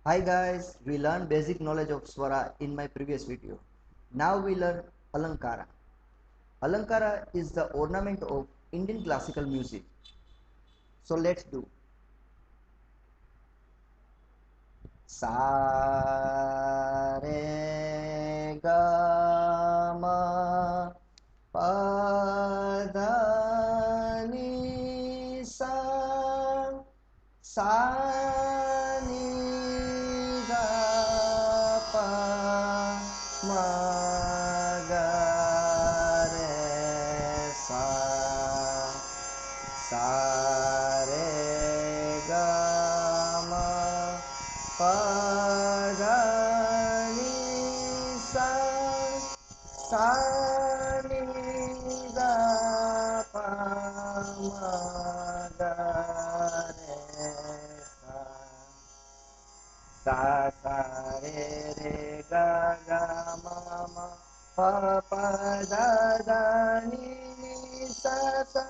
Hi guys, we learned basic knowledge of Swara in my previous video. Now we learn Alankara. Alankara is the ornament of Indian classical music. So let's do. Sa re ga ma pa da ni sa sa ni da pa ma ga re sa sa re ga ma pa ga ni sa sa ni da pa ma ga re sa sa sa re re ga ga ma ma pa pa da da ni ni sa sa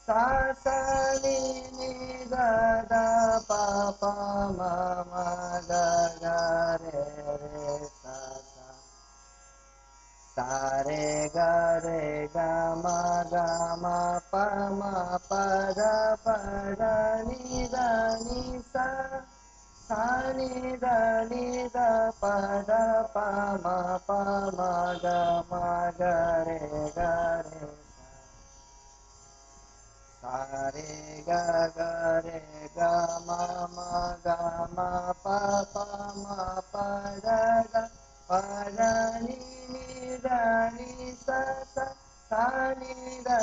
sa sa ni ni da da pa pa ma ma ga ga re re sa sa sa re ga ma pa da ni da ni sa sa ni da pa da pa ma ga re sa re ga ma pa pa da ni da ni sa sa sa ni da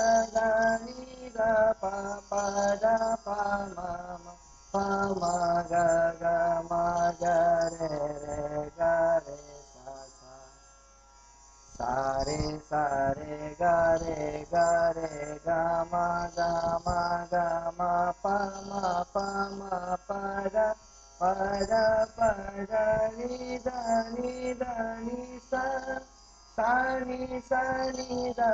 ni da pa da pa ma ga re sa sa sa re ga pa da ni da ni sa sa ni da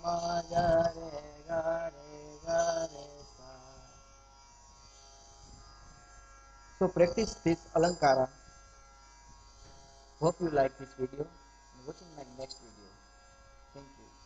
pa ga re sa. So practice this Alankara. Hope you like this video and watching my next video. Thank you.